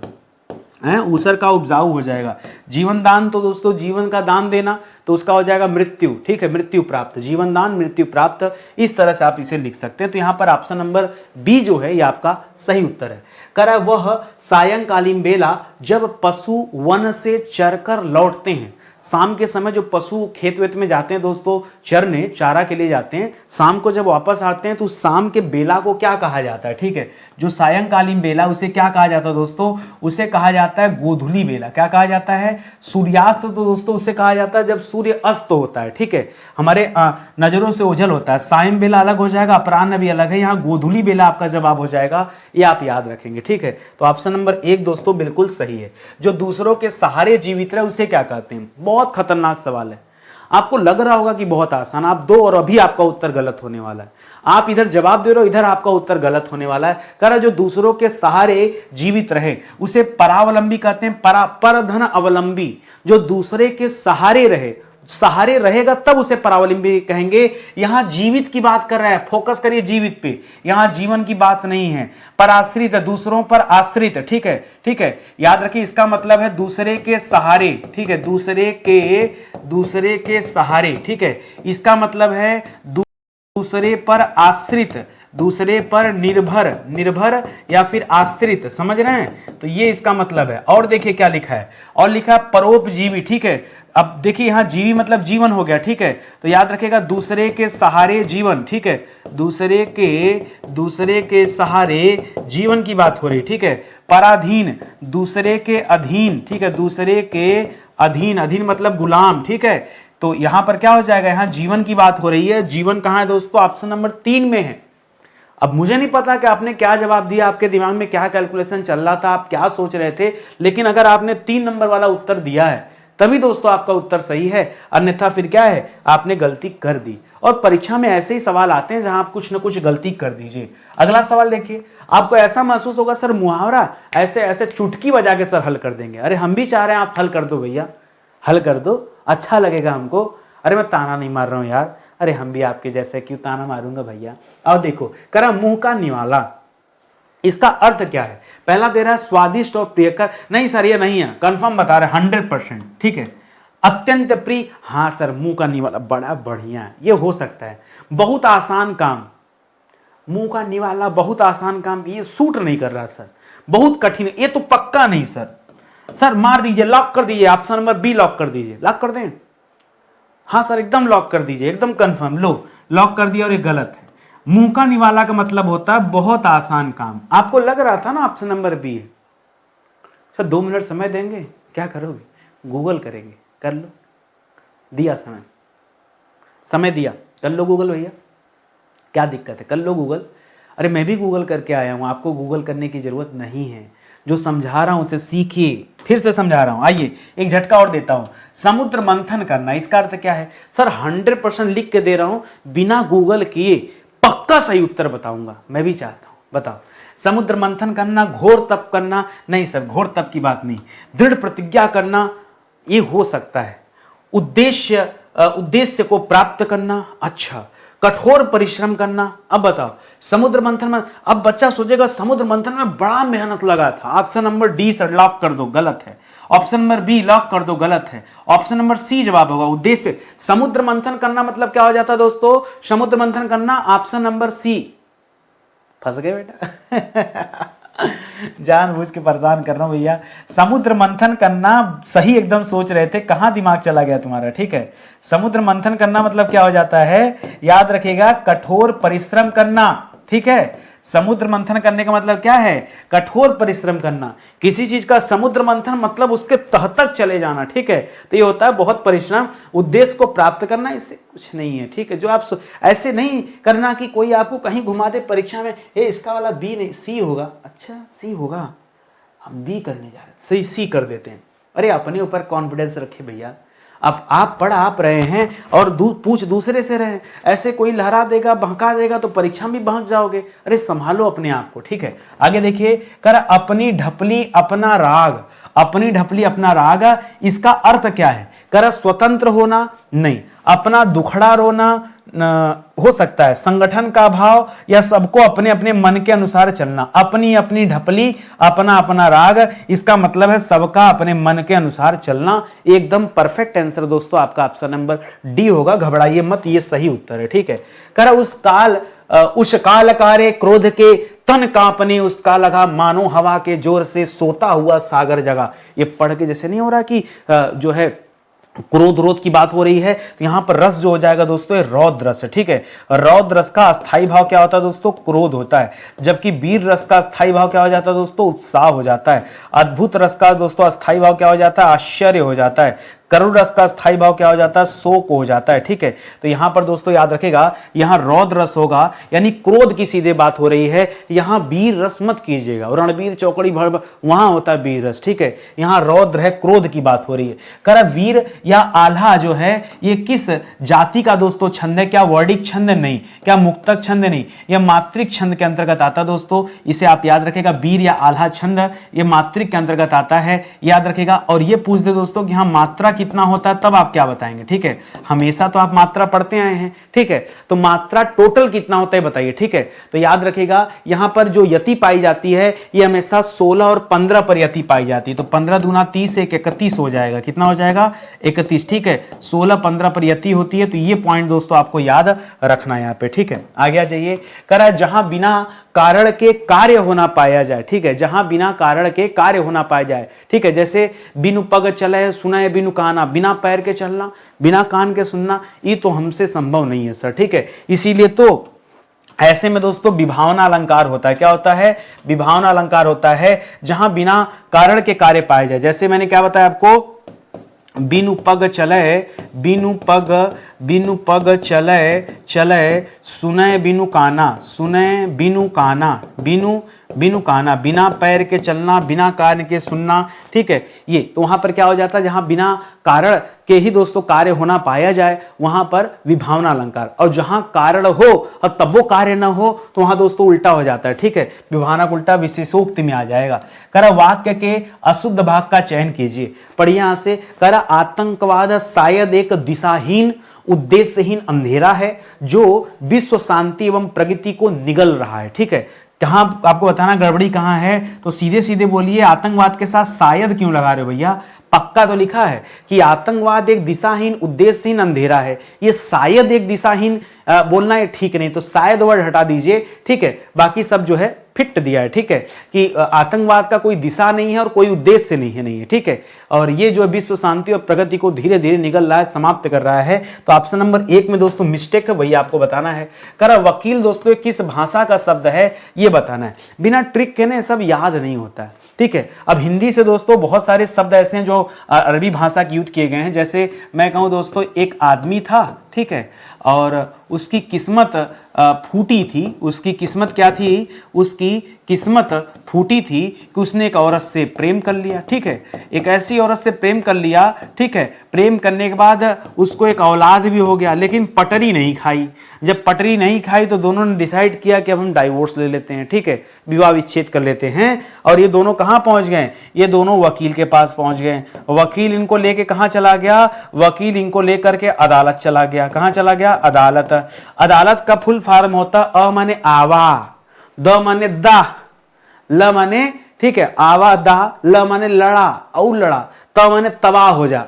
ऊसर का उपजाऊ हो जाएगा। जीवन दान तो दोस्तों जीवन का दान देना, तो उसका हो जाएगा मृत्यु, ठीक है, मृत्यु प्राप्त, जीवन दान मृत्यु प्राप्त, इस तरह से आप इसे लिख सकते हैं। तो यहां पर ऑप्शन नंबर बी जो है ये आपका सही उत्तर है। कर वह सायंकालीन बेला जब पशु वन से चरकर लौटते हैं। शाम के समय जो पशु खेत वेत में जाते हैं दोस्तों चरने, चारा के लिए जाते हैं, शाम को जब वापस आते हैं तो शाम के बेला को क्या कहा जाता है, ठीक है। जो सायंकालीन बेला उसे क्या कहा जाता है दोस्तों, उसे कहा जाता है गोधूली बेला। क्या कहा जाता है, सूर्यास्त तो दोस्तों उसे कहा जाता है जब सूर्य अस्त होता है, ठीक है, हमारे नजरों से ओझल होता है। सायं बेला अलग हो जाएगा, अपराह्न भी अलग है, यहाँ गोधूली बेला आपका जवाब हो जाएगा, ये आप याद रखेंगे, ठीक है। तो ऑप्शन नंबर 1 दोस्तों बिल्कुल सही है। जो दूसरों के सहारे जीवित रहे उसे क्या कहते हैं, बहुत खतरनाक सवाल है। आपको लग रहा होगा कि बहुत आसान, आप दो और अभी आपका उत्तर गलत होने वाला है। आप इधर जवाब दे रहे हो, इधर आपका उत्तर गलत होने वाला है। कह रहा जो दूसरों के सहारे जीवित रहे उसे परावलंबी कहते हैं। परधन अवलंबी, जो दूसरे के सहारे रहे, सहारे रहेगा तब उसे परावलंबी कहेंगे। यहां जीवित की बात कर रहा है, फोकस करिए जीवित पे, यहां जीवन की बात नहीं है। पराश्रित, दूसरों पर आश्रित, ठीक है, ठीक है, याद रखिए इसका मतलब है दूसरे के सहारे, ठीक है, दूसरे के सहारे, ठीक है, इसका मतलब है दूसरे पर आश्रित, दूसरे पर निर्भर या फिर आश्रित, समझ रहे हैं? तो ये इसका मतलब है। और देखिए क्या लिखा है, और लिखा है परोपजीवी, ठीक है। अब देखिए यहां जीवी मतलब जीवन हो गया, ठीक है, तो याद रखिएगा दूसरे के सहारे जीवन, ठीक है, दूसरे के सहारे जीवन की बात हो रही, ठीक है। पराधीन, दूसरे के अधीन, ठीक है, दूसरे के अधीन मतलब गुलाम, ठीक है। तो यहां पर क्या हो जाएगा, यहां जीवन की बात हो रही है। जीवन कहां है दोस्तों? ऑप्शन नंबर 3 में है। अब मुझे नहीं पता कि आपने क्या जवाब दिया, आपके दिमाग में क्या कैलकुलेशन चल रहा था, आप क्या सोच रहे थे, लेकिन अगर आपने 3 नंबर वाला उत्तर दिया है तभी दोस्तों आपका उत्तर सही है, अन्यथा फिर क्या है, आपने गलती कर दी। और परीक्षा में ऐसे ही सवाल आते हैं जहां आप कुछ ना कुछ गलती कर दीजिए। अगला सवाल देखिए, आपको ऐसा महसूस होगा सर मुहावरा ऐसे ऐसे चुटकी बजा के सर हल कर देंगे। अरे हम भी चाह रहे हैं आप हल कर दो भैया, हल कर दो, अच्छा लगेगा हमको। अरे मैं ताना नहीं मार रहा हूं यार, अरे हम भी आपके जैसे क्यों ताना मारूंगा भैया। और देखो करा मुंह का निवाला, इसका अर्थ क्या है? पहला दे रहा है स्वादिष्ट और प्रियकर, नहीं सर ये नहीं है, कंफर्म बता रहे 100%, ठीक है। अत्यंत प्रिय, हाँ सर मुंह का निवाला बड़ा बढ़िया है, ये हो सकता है। बहुत आसान काम, मुंह का निवाला बहुत आसान काम, ये सूट नहीं कर रहा सर, बहुत कठिन, ये तो पक्का नहीं सर। सर मार दीजिए, लॉक कर दीजिए, ऑप्शन नंबर बी लॉक कर दीजिए, लॉक कर दें? हाँ सर एकदम लॉक कर दीजिए, एकदम कंफर्म, लो लॉक कर दिया और ये गलत है। मुंह का निवाला का मतलब होता है बहुत आसान काम। आपको लग रहा था ना ऑप्शन नंबर बी है। सर 2 मिनट समय देंगे, क्या करोगे? गूगल करेंगे, कर लो, दिया समय दिया, कर लो गूगल भैया, क्या दिक्कत है, कर लो गूगल। अरे मैं भी गूगल करके आया हूं, आपको गूगल करने की जरूरत नहीं है। जो समझा रहा हूं उसे सीखिए, फिर से समझा रहा हूं। आइए एक झटका और देता हूं, समुद्र मंथन करना, इसका अर्थ क्या है? सर 100% लिख के दे रहा हूं, बिना गूगल किए पक्का सही उत्तर बताऊंगा, मैं भी चाहता हूं। बताओ, समुद्र मंथन करना, घोर तप करना, नहीं सर घोर तप की बात नहीं। दृढ़ प्रतिज्ञा करना, ये हो सकता है। उद्देश्य को प्राप्त करना, अच्छा। कठोर परिश्रम करना, अब बताओ समुद्र मंथन में, अब बच्चा सोचेगा समुद्र मंथन में बड़ा मेहनत लगा था। Option number D sir lock कर दो, गलत है। ऑप्शन नंबर बी लॉक कर दो, गलत है। ऑप्शन नंबर सी जवाब होगा, उद्देश्य। समुद्र मंथन करना मतलब क्या हो जाता है दोस्तों? समुद्र मंथन करना, ऑप्शन नंबर सी। फंस गए बेटा जानबूझ के परेशान कर रहा हूं भैया। समुद्र मंथन करना सही एकदम सोच रहे थे, कहां दिमाग चला गया तुम्हारा, ठीक है। समुद्र मंथन करना मतलब क्या हो जाता है, याद रखिएगा, कठोर परिश्रम करना, ठीक है। समुद्र मंथन करने का मतलब क्या है? कठोर परिश्रम करना। किसी चीज का समुद्र मंथन मतलब उसके तह तक चले जाना, ठीक है। तो ये होता है बहुत परिश्रम, उद्देश्य को प्राप्त करना, इससे कुछ नहीं है, ठीक है। जो आप ऐसे नहीं करना कि कोई आपको कहीं घुमा दे परीक्षा में, इसका वाला बी नहीं सी होगा, अच्छा सी होगा, हम बी करने जा रहे हैं, सही सी कर देते हैं। अरे अपने ऊपर कॉन्फिडेंस रखे भैया। अब आप पढ़ आप रहे हैं और पूछ दूसरे से रहे हैं, ऐसे कोई लहरा देगा बहका देगा तो परीक्षा में भी बहक जाओगे। अरे संभालो अपने आप को, ठीक है। आगे देखिए, कर अपनी ढपली अपना राग, अपनी ढपली अपना राग, इसका अर्थ क्या है? कर स्वतंत्र होना, नहीं। अपना दुखड़ा रोना हो सकता है, संगठन का भाव, या सबको अपने अपने मन के अनुसार चलना। अपनी अपनी ढपली अपना अपना राग, इसका मतलब है सबका अपने मन के अनुसार चलना। एकदम परफेक्ट आंसर दोस्तों आपका ऑप्शन नंबर डी होगा, घबराइए मत, ये सही उत्तर है, ठीक है। कर उस काल कारे क्रोध के तन कांपने, उसका लगा मानो हवा के जोर से सोता हुआ सागर जगा। ये पढ़ के जैसे नहीं हो रहा कि जो है क्रोध रोध की बात हो रही है, तो यहां पर रस जो हो जाएगा दोस्तों ये रौद्र रस है, ठीक है। रौद्र रस का अस्थाई भाव क्या होता है दोस्तों? क्रोध होता है। जबकि वीर रस का अस्थाई भाव क्या हो जाता है दोस्तों? उत्साह हो जाता है। अद्भुत रस का दोस्तों अस्थाई भाव क्या हो जाता है? आश्चर्य हो जाता है। करुण रस का स्थायी भाव क्या हो जाता है, शोक हो जाता है। ठीक है, तो यहां पर दोस्तों याद रखेगा, यहां रौद्र रस होगा यानी क्रोध की सीधे बात हो रही है, यहां वीर रस मत कीजिएगा, रणबीर चौकड़ी भर वहां होता है वीर रस। ठीक है, यहां रौद्र है, क्रोध की बात हो रही है। करा वीर या आल्हा जो है ये किस जाति का दोस्तों छंद है, क्या वर्णिक छंद नहीं, क्या मुक्तक छंद नहीं, यह मात्रिक छंद के अंतर्गत आता दोस्तों, इसे आप याद रखेगा। वीर या आल्हा छंद ये मात्रिक के अंतर्गत आता है, याद रखेगा। और ये पूछ दे दोस्तों कि हाँ मात्रा कितना होता है, तब आप क्या बताएंगे। ठीक है, हमेशा तो आप मात्रा पढ़ते आए हैं। ठीक है, तो मात्रा टोटल कितना होता है बताइए। ठीक है, तो याद रखेगा यहां पर जो यति पाई जाती है ये हमेशा 16 और 15 पर यति पाई जाती है। तो 15 दूना 30, 31 हो जाएगा। कितना हो जाएगा, 31। ठीक है, 16 15 पर यति होती है। तो ये पॉइंट दोस्तों आपको याद रखना है यहाँ पे। ठीक है, आगे आ जाइए। करा जहां बिना कारण के कार्य होना पाया जाए। ठीक है, जहां बिना कारण के कार्य होना पाया जाए। ठीक है, जैसे बिनु पग चले सुना बिनु काना, बिना पैर के चलना बिना कान के सुनना, ये तो हमसे संभव नहीं है सर। ठीक है, इसीलिए तो ऐसे में दोस्तों विभावना अलंकार होता है। क्या होता है, विभावना अलंकार होता है जहां बिना कारण के कार्य पाए जाए। जैसे मैंने क्या बताया आपको, बिनु पग चले, बिनु पग चले चले सुने बिनु काना, सुने बिनु काना, बिनु काना, बिना पैर के चलना बिना कारण के सुनना। ठीक है, ये तो वहां पर क्या हो जाता है, जहां बिना कारण के ही दोस्तों कार्य होना पाया जाए वहां पर विभावना अलंकार, और जहां कारण हो और तब वो कार्य ना हो तो वहां दोस्तों उल्टा हो जाता है। ठीक है, विभावना को उल्टा विशेषोक्ति में आ जाएगा। करा वाक्य के अशुद्ध भाग का चयन कीजिए। पढ़िए यहां से, करा आतंकवाद शायद एक दिशाहीन उद्देश्यहीन अंधेरा है जो विश्व शांति एवं प्रगति को निगल रहा है। ठीक है, कहां आपको बताना गड़बड़ी कहां है, तो सीधे सीधे बोलिए आतंकवाद के साथ शायद क्यों लगा रहे हो भैया, पक्का तो लिखा है कि आतंकवाद एक दिशाहीन उद्देश्यहीन अंधेरा है, ये शायद एक दिशाहीन बोलना है ठीक नहीं, तो शायद वर्ड हटा दीजिए। ठीक है, बाकी सब जो है फिट दिया है। ठीक है, कि आतंकवाद का कोई दिशा नहीं है और कोई उद्देश्य नहीं है। ठीक है, और ये जो विश्व शांति और प्रगति को धीरे धीरे निगल रहा है, समाप्त कर रहा है। तो ऑप्शन नंबर 1 में दोस्तों मिस्टेक है, वही आपको बताना है। करा वकील दोस्तों किस भाषा का शब्द है ये बताना है। बिना ट्रिक के ना सब याद नहीं होता है। ठीक है, अब हिंदी से दोस्तों बहुत सारे शब्द ऐसे हैं जो अरबी भाषा के यूज किए गए हैं। जैसे मैं कहूं दोस्तों, एक आदमी था, ठीक है, और उसकी किस्मत फूटी थी। उसकी किस्मत क्या थी, उसकी किस्मत फूटी थी कि उसने एक औरत से प्रेम कर लिया। ठीक है, एक ऐसी औरत से प्रेम कर लिया। ठीक है, प्रेम करने के बाद उसको एक औलाद भी हो गया, लेकिन पटरी नहीं खाई। जब पटरी नहीं खाई तो दोनों ने डिसाइड किया कि अब हम डाइवोर्स ले लेते हैं। ठीक है, विवाह विच्छेद कर लेते हैं। और ये दोनों कहां पहुंच गए, ये दोनों वकील के पास पहुंच गए। वकील इनको लेके कहां चला गया, वकील इनको लेकर के अदालत चला गया। कहां चला गया, अदालत। अदालत का फुल फॉर्म होता अ माने आवा, द माने दा, ल माने, ठीक है, आवा दा, ल माने लड़ा और लड़ा, त माने तबाह हो जा।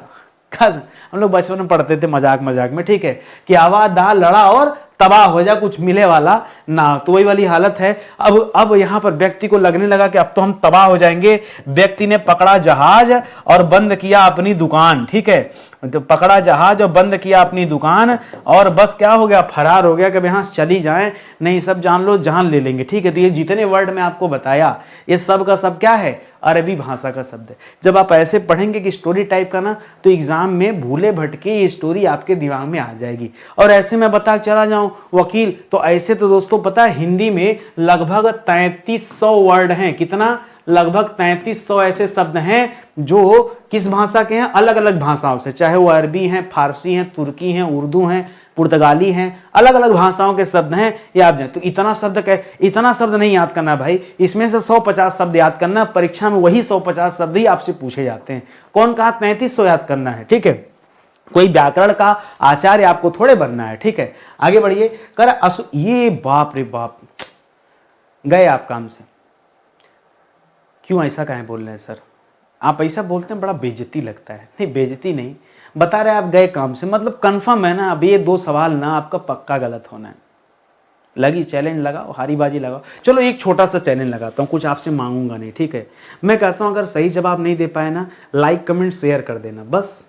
हम लोग बचपन में पढ़ते थे मजाक मजाक में। ठीक है, कि आवा दा लड़ा और तबाह हो जा, कुछ मिले वाला ना, तो वही वाली हालत है। अब यहां पर व्यक्ति को लगने लगा कि अब तो हम तबाह हो जाएंगे। व्यक्ति ने पकड़ा जहाज और बंद किया अपनी दुकान। ठीक है, तो पकड़ा जहाज और बंद किया अपनी दुकान, और बस क्या हो गया, फरार हो गया कि यहां चली जाए, नहीं सब जान लो जान ले लेंगे। ठीक है, तो ये जितने वर्ड में आपको बताया ये सब का सब क्या है, अरबी भाषा का शब्द है। जब आप ऐसे पढ़ेंगे कि स्टोरी टाइप का ना, तो एग्जाम में भूले भटके ये स्टोरी आपके दिमाग में आ जाएगी। और ऐसे मैं बता चला जाऊं वकील, तो ऐसे तो दोस्तों पता है हिंदी में लगभग 3300 वर्ड हैं। कितना, लगभग 3300 ऐसे शब्द हैं जो किस भाषा के हैं, अलग अलग भाषाओं से, चाहे वो अरबी हैं, फारसी हैं, तुर्की हैं, उर्दू हैं, पुर्तगाली हैं, अलग अलग भाषाओं के शब्द हैं। ये आप जाने, तो इतना शब्द नहीं याद करना भाई, इसमें से 150 शब्द याद करना। परीक्षा में वही 150 शब्द ही आपसे पूछे जाते हैं। कौन कहा 3300 याद करना है। ठीक है, कोई व्याकरण का आचार्य आपको थोड़े बनना है। ठीक है, आगे बढ़िए। कर ये बाप रे बाप, गए आप काम से। क्यों ऐसा काहे बोल रहे हैं सर, आप ऐसा बोलते हैं बड़ा बेइज्जती लगता है। नहीं बेइज्जती नहीं, बता रहे आप गए काम से, मतलब कंफर्म है ना। अब ये 2 सवाल ना आपका पक्का गलत होना है। लगी चैलेंज लगाओ, हारी बाजी लगाओ। चलो एक छोटा सा चैलेंज लगाता हूँ, कुछ आपसे मांगूंगा नहीं। ठीक है, मैं कहता हूँ अगर सही जवाब नहीं दे पाए ना, लाइक कमेंट शेयर कर देना बस।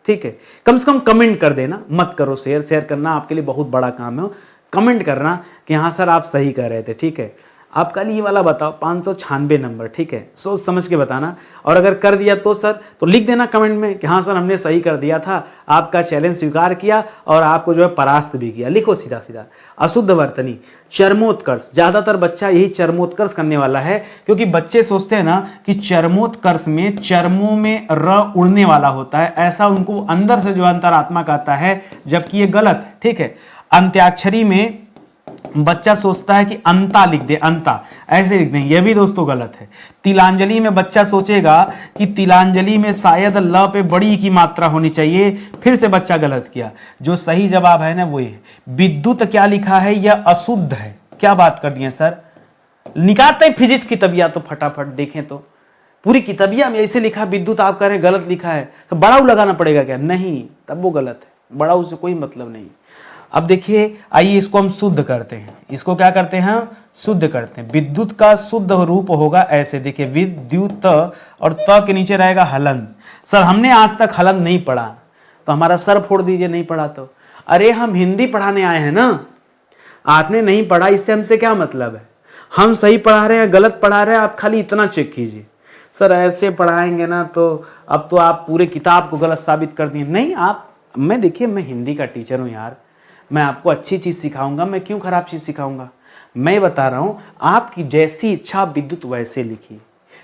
ठीक है, कम से कम कमेंट कर देना, मत करो शेयर। शेयर करना आपके लिए बहुत बड़ा काम है, कमेंट करना कि हाँ सर आप सही कह रहे थे। ठीक है, आप कल ये वाला बताओ 596 नंबर, ठीक है, सोच समझ के बताना। और अगर कर दिया तो सर तो लिख देना कमेंट में कि हाँ सर हमने सही कर दिया था, आपका चैलेंज स्वीकार किया और आपको जो है परास्त भी किया। लिखो सीधा सीधा। अशुद्ध वर्तनी, चर्मोत्कर्ष, ज्यादातर बच्चा यही चर्मोत्कर्ष करने वाला है, क्योंकि बच्चे सोचते हैं ना कि चर्मोत्कर्ष में चर्मों में र उड़ने वाला होता है, ऐसा उनको अंदर से जो अंतरात्मा कहता है, जबकि ये गलत है, ठीक है। अंत्याक्षरी में बच्चा सोचता है कि अंता लिख दे, अंता ऐसे लिख दें, यह भी दोस्तों गलत है। तिलांजलि में बच्चा सोचेगा कि तिलांजलि में शायद ल पे बड़ी की मात्रा होनी चाहिए, फिर से बच्चा गलत किया। जो सही जवाब है ना वो ये। विद्युत क्या लिखा है, यह अशुद्ध है। क्या बात कर दिए सर, निकालते ही फिजिक्स की तबिया तो फटाफट देखें तो पूरी किताबिया में ऐसे लिखा विद्युत, आप कह रहे हैं गलत लिखा है, तो बड़ाऊ लगाना पड़ेगा क्या? नहीं, तब वो गलत है, बड़ाऊ से कोई मतलब नहीं। अब देखिए, आइए इसको हम शुद्ध करते हैं। इसको क्या करते हैं, शुद्ध करते हैं। विद्युत का शुद्ध रूप होगा ऐसे, देखिए विद्युत और त के नीचे रहेगा हलन। सर हमने आज तक हलन नहीं पढ़ा, तो हमारा सर फोड़ दीजिए नहीं पढ़ा तो। अरे हम हिंदी पढ़ाने आए हैं ना, आपने नहीं पढ़ा इससे हमसे क्या मतलब है? हम सही पढ़ा रहे हैं गलत पढ़ा रहे हैं, आप खाली इतना चेक कीजिए। सर ऐसे पढ़ाएंगे ना तो अब तो आप पूरे किताब को गलत साबित कर दिए। नहीं, आप, मैं देखिए मैं हिंदी का टीचर हूं यार, मैं आपको अच्छी चीज सिखाऊंगा, मैं क्यों खराब चीज सिखाऊंगा? मैं बता रहा हूं आपकी जैसी इच्छा विद्युत वैसे लिखिए,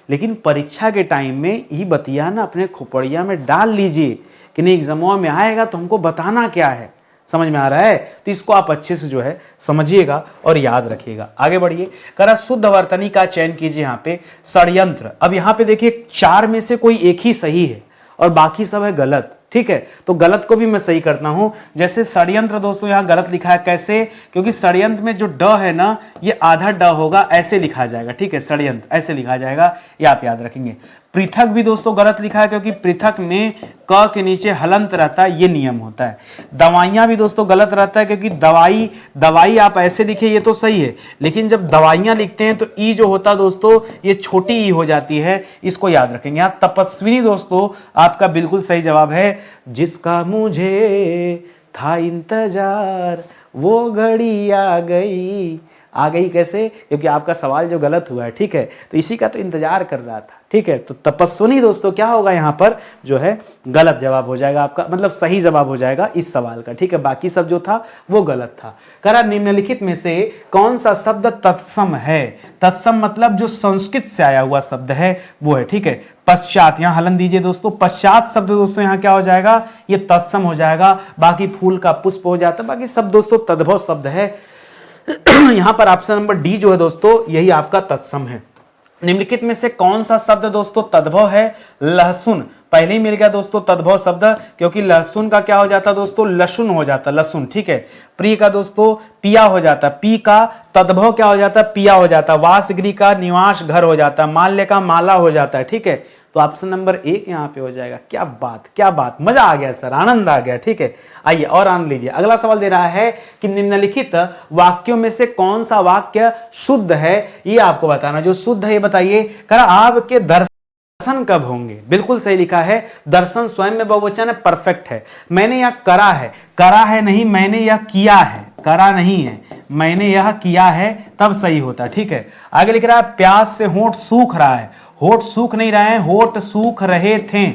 लेकिन परीक्षा के टाइम में ये बतिया ना अपने खोपड़िया में डाल लीजिए कि नहीं एग्जामों में आएगा तो हमको बताना क्या है। समझ में आ रहा है? तो इसको आप अच्छे से जो है समझिएगा और याद रखिएगा। आगे बढ़िए, करा शुद्ध वर्तनी का चयन कीजिए। यहाँ पे षड्यंत्र, अब यहाँ पे देखिए 4 में से कोई एक ही सही है और बाकी सब है गलत, ठीक है। तो गलत को भी मैं सही करता हूं। जैसे षड्यंत्र दोस्तों यहां गलत लिखा है, कैसे? क्योंकि षड्यंत्र में जो ड है ना ये आधा ड होगा, ऐसे लिखा जाएगा, ठीक है, षड्यंत्र ऐसे लिखा जाएगा, ये आप याद रखेंगे। पृथक भी दोस्तों गलत लिखा है, क्योंकि पृथक में क के नीचे हलंत रहता है, ये नियम होता है। दवाइयां भी दोस्तों गलत रहता है, क्योंकि दवाई दवाई आप ऐसे लिखे ये तो सही है, लेकिन जब दवाइयां लिखते हैं तो ई जो होता है दोस्तों ये छोटी ई हो जाती है, इसको याद रखेंगे। यहाँ तपस्विनी दोस्तों आपका बिल्कुल सही जवाब है। जिसका मुझे था इंतजार वो घड़ी आ गई। आ गई कैसे? क्योंकि आपका सवाल जो गलत हुआ है, ठीक है, तो इसी का तो इंतजार कर रहा था, ठीक है। तो तपस्विनी दोस्तों क्या होगा यहाँ पर जो है गलत जवाब हो जाएगा आपका, मतलब सही जवाब हो जाएगा इस सवाल का, ठीक है। बाकी सब जो था वो गलत था। करा निम्नलिखित में से कौन सा शब्द तत्सम है? तत्सम मतलब जो संस्कृत से आया हुआ शब्द है वो है, ठीक है। पश्चात, यहां हलन दीजिए दोस्तों, पश्चात शब्द दोस्तों यहां क्या हो जाएगा, ये तत्सम हो जाएगा। बाकी फूल का पुष्प हो जाता है, बाकी सब दोस्तों तद्भव शब्द है। यहां पर ऑप्शन नंबर डी जो है दोस्तों यही आपका तत्सम है। निम्नलिखित में से कौन सा शब्द दोस्तों तद्भव है? लहसुन, पहले ही मिल गया दोस्तों तद्भव शब्द, क्योंकि लहसुन का क्या हो जाता दोस्तों, लसुन हो जाता, लसुन, ठीक है। प्रिय का दोस्तों पिया हो जाता, पी का तद्भव क्या हो जाता, पिया हो जाता। वासगृह का निवास घर हो जाता, माल्य का माला हो जाता है, ठीक है। तो ऑप्शन नंबर 1 यहाँ पे हो जाएगा। क्या बात, क्या बात, मजा आ गया सर, आनंद आ गया, ठीक है। आइए और आनंद लीजिए। अगला सवाल दे रहा है कि निम्नलिखित वाक्यों में से कौन सा वाक्य शुद्ध है, ये आपको बताना। जो शुद्ध है ये बताइए। करा आपके दर्शन कब होंगे? बिल्कुल सही लिखा है, दर्शन स्वयं में बहुवचन है, परफेक्ट है। मैंने यह करा है, करा है नहीं, मैंने यह किया है, करा नहीं है, मैंने यह किया है, तब सही होता, ठीक है। आगे लिख रहा है प्यास से होंठ सूख रहा है, होंठ सूख नहीं रहे हैं, होंठ सूख रहे थे।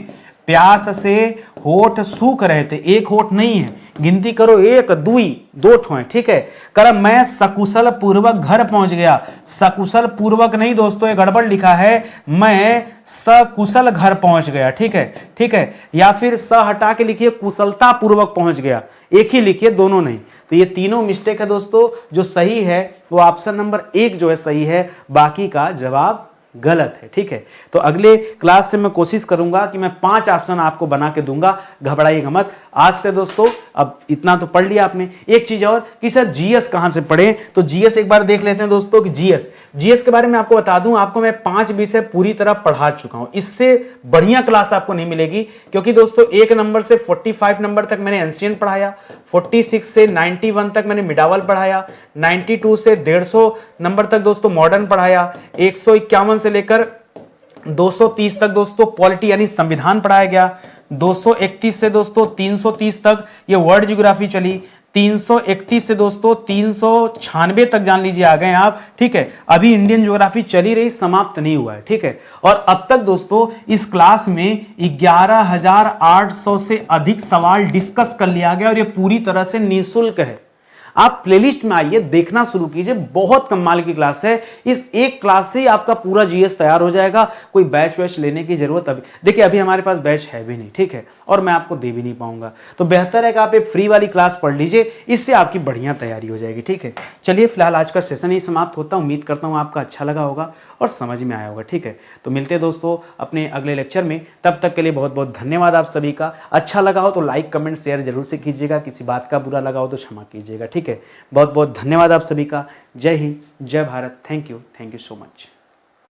प्यास से होंठ सूख रहे थे, एक होंठ नहीं है, गिनती करो 1 2 2 ठो है, ठीक है। कर मैं सकुशल पूर्वक घर पहुंच गया, सकुशल पूर्वक नहीं दोस्तों ये गड़बड़ लिखा है, मैं सकुशल घर पहुंच गया, ठीक है, ठीक है। या फिर स हटा के लिखिए कुशलता पूर्वक पहुंच गया, एक ही लिखिए, दोनों नहीं। तो ये तीनों मिस्टेक है दोस्तों। जो सही है वो ऑप्शन नंबर 1 जो है सही है, बाकी का जवाब गलत है, ठीक है। तो अगले क्लास से मैं कोशिश करूंगा कि मैं 5 ऑप्शन आपको बना के दूंगा, घबराइएगा मत। आज से दोस्तों अब इतना तो पढ़ लिया आपने। एक चीज और कि सर जीएस कहां से पढ़े, तो जीएस एक बार देख लेते हैं दोस्तों कि जीएस के बारे में आपको बता दूं, आपको मैं 5 विषय पूरी तरह पढ़ा चुका हूं। इससे बढ़िया क्लास आपको नहीं मिलेगी, क्योंकि दोस्तों 1 नंबर से 45 नंबर तक मैंने एंशिएंट पढ़ाया, 46 से 91 तक मैंने मिडावल पढ़ाया, 92 से 150 नंबर तक दोस्तों मॉडर्न पढ़ाया, 151 से लेकर 230 तक दोस्तों पॉलिटी यानी संविधान पढ़ाया गया, 231 से दोस्तों 330 तक ये वर्ल्ड ज्योग्राफी चली, 331 से दोस्तों 396 तक जान लीजिए आ गए आप, ठीक है। अभी इंडियन ज्योग्राफी चली रही, समाप्त नहीं हुआ है, ठीक है। और अब तक दोस्तों इस क्लास में 11,800 से अधिक सवाल डिस्कस कर लिया गया और ये पूरी तरह से निःशुल्क है। आप प्लेलिस्ट में आइए, देखना शुरू कीजिए, बहुत कमाल की क्लास है। इस एक क्लास से ही आपका पूरा जीएस तैयार हो जाएगा, कोई बैच वैच लेने की जरूरत अभी देखिए, अभी हमारे पास बैच है भी नहीं, ठीक है, और मैं आपको दे भी नहीं पाऊंगा। तो बेहतर है कि आप एक फ्री वाली क्लास पढ़ लीजिए, इससे आपकी बढ़िया तैयारी हो जाएगी, ठीक है। चलिए फिलहाल आज का सेशन ही समाप्त होता है। उम्मीद करता हूं आपका अच्छा लगा होगा और समझ में आया होगा, ठीक है। तो मिलते हैं दोस्तों अपने अगले लेक्चर में, तब तक के लिए बहुत बहुत धन्यवाद आप सभी का। अच्छा लगा हो तो लाइक कमेंट शेयर जरूर से कीजिएगा, किसी बात का बुरा लगा हो तो क्षमा कीजिएगा, ठीक है। बहुत बहुत धन्यवाद आप सभी का। जय हिंद, जय Bharat. Thank you so much.